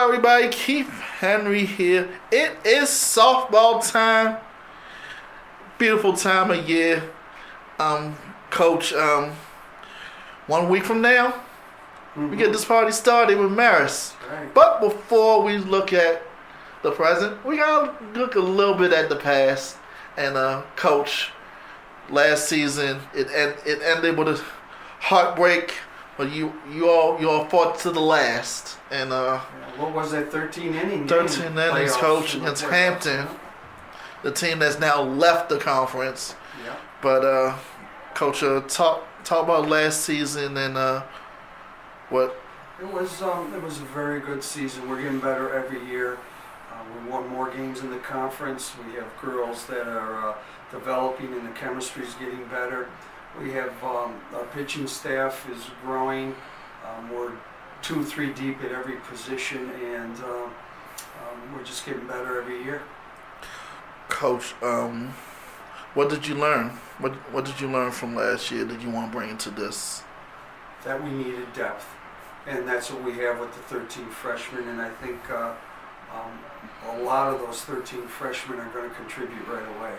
everybody. Keith Henry here. It is softball time. Beautiful time of year. Coach, 1 week from now, we get this party started with Maris. Right. But before we look at the present, we gotta look a little bit at the past. And Coach, last season it ended with a heartbreak. But you all fought to the last, and what was that? 13 innings. 13 innings, Coach, against Hampton, the team that's now left the conference. Yeah. But Coach, talk about last season and what. It was a very good season. We're getting better every year. We won more games in the conference. We have girls that are developing, and the chemistry is getting better. We have our pitching staff is growing. We're 2-3 deep at every position, and we're just getting better every year. Coach, what did you learn? What did you learn from last year that you want to bring into this? That we needed depth, and that's what we have with the 13 freshmen. And I think a lot of those 13 freshmen are going to contribute right away.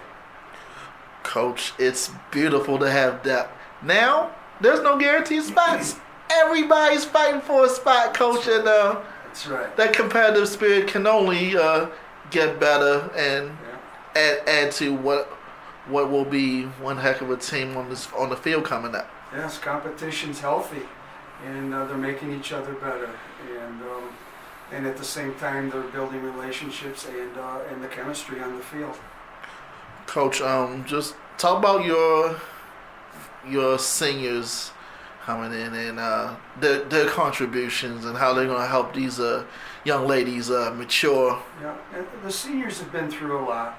Coach, it's beautiful to have depth. Now, there's no guaranteed spots. Everybody's fighting for a spot, Coach, and that's right. That competitive spirit can only get better and add to what will be one heck of a team on the field coming up. Yes, competition's healthy, and they're making each other better, and at the same time they're building relationships and the chemistry on the field. Coach, just talk about your seniors coming in and their contributions and how they're going to help these young ladies mature. Yeah, and the seniors have been through a lot.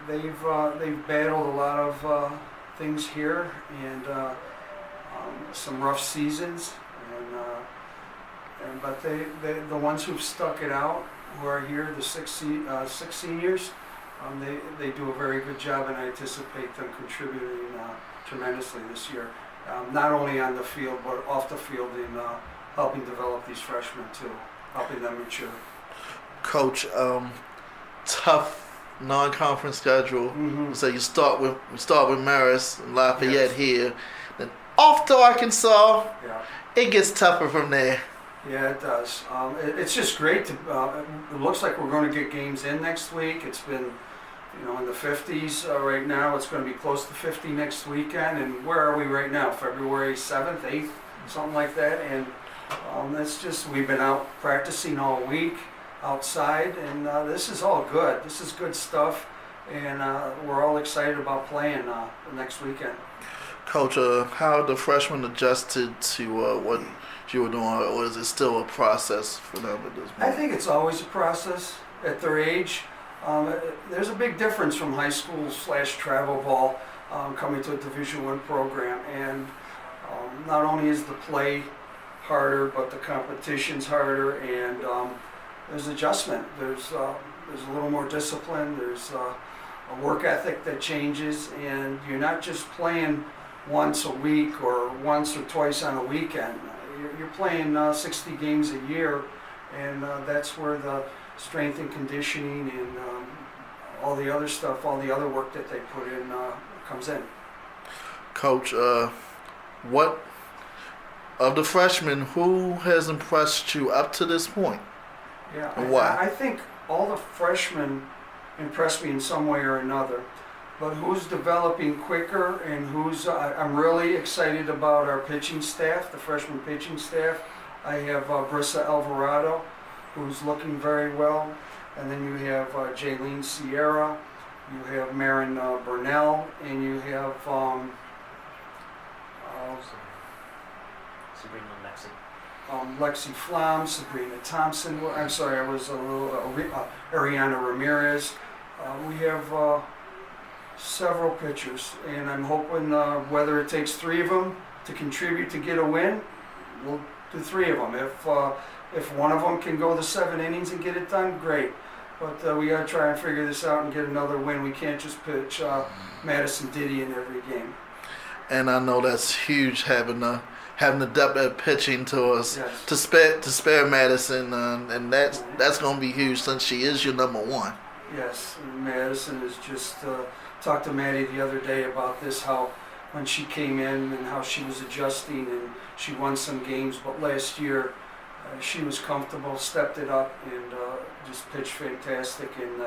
They've battled a lot of things here and some rough seasons, but the ones who've stuck it out, who are here, the six seniors. They do a very good job, and I anticipate them contributing tremendously this year, not only on the field but off the field in helping develop these freshmen too, helping them mature. Coach, tough non-conference schedule. Mm-hmm. So you start with Maris and Lafayette Yes. here, then off to Arkansas. Yeah. It gets tougher from there. Yeah, it does. It's just great to. It looks like we're going to get games in next week. It's been, in the 50s right now. It's going to be close to 50 next weekend. And where are we right now? February 7th, 8th, something like that. And that's just, we've been out practicing all week outside, and this is all good. This is good stuff, and we're all excited about playing the next weekend. Coach, how the freshmen adjusted to what you were doing, or is it still a process for them at this point? I think it's always a process at their age. There's a big difference from high school / travel ball coming to a Division I program, and not only is the play harder, but the competition's harder, and there's adjustment. There's a little more discipline. There's a work ethic that changes, and you're not just playing once a week or once or twice on a weekend. You're playing 60 games a year, and that's where the strength and conditioning and all the other stuff, all the other work that they put in comes in. Coach, what of the freshmen, who has impressed you up to this point? Yeah, And why? I think all the freshmen impressed me in some way or another. But who's developing quicker and I'm really excited about our pitching staff, the freshman pitching staff. I have Brissa Alvarado, who's looking very well. And then you have Jaylene Sierra, you have Marin Burnell, and you have Sabrina Lexi Flom, Sabrina Thompson. I'm sorry, I was a little Ariana Ramirez. We have several pitchers, and I'm hoping whether it takes 3 of them to contribute to get a win, we'll do 3 of them. If one of them can go the 7 innings and get it done, great. But we got to try and figure this out and get another win. We can't just pitch Madison Diddy in every game. And I know that's huge having having the depth at pitching to us Yes. to spare Madison, and that's going to be huge since she is your number one. Yes, and Madison is just talked to Maddie the other day about this, how when she came in and how she was adjusting and she won some games, but last year she was comfortable, stepped it up, and just pitched fantastic, and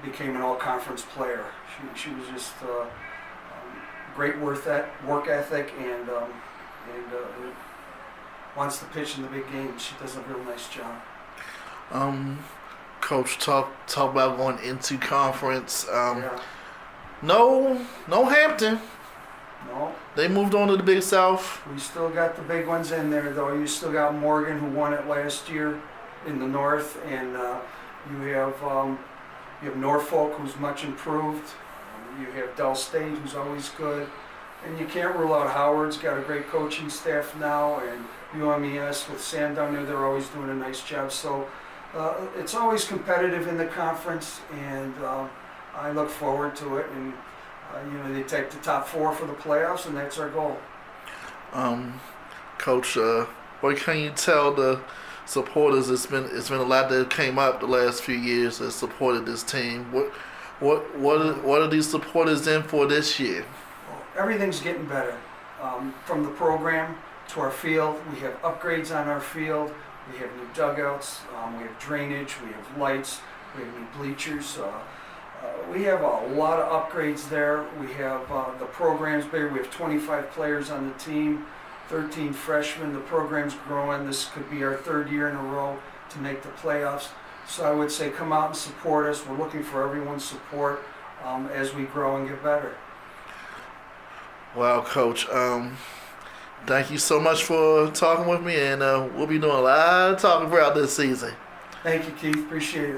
became an all-conference player. She was just great work ethic, and wants to pitch in the big games. She does a real nice job. Coach, talk about going into conference. Yeah. No Hampton. No. They moved on to the MidSouth. We still got the big ones in there, though. You still got Morgan, who won it last year in the North, and you have Norfolk, who's much improved. You have Dell State, who's always good, and you can't rule out Howard's got a great coaching staff now, and UMES with Sam down there, they're always doing a nice job. So it's always competitive in the conference, and I look forward to it. And they take the top 4 for the playoffs, and that's our goal. Coach, what can you tell the supporters? It's been a lot that came up the last few years that supported this team. What are these supporters in for this year? Well, everything's getting better. From the program to our field, we have upgrades on our field. We have new dugouts. We have drainage. We have lights. We have new bleachers. We have a lot of upgrades there. We have the program's bigger. We have 25 players on the team, 13 freshmen. The program's growing. This could be our 3rd year in a row to make the playoffs. So I would say come out and support us. We're looking for everyone's support as we grow and get better. Wow, Coach. Thank you so much for talking with me, and we'll be doing a lot of talking throughout this season. Thank you, Keith. Appreciate it.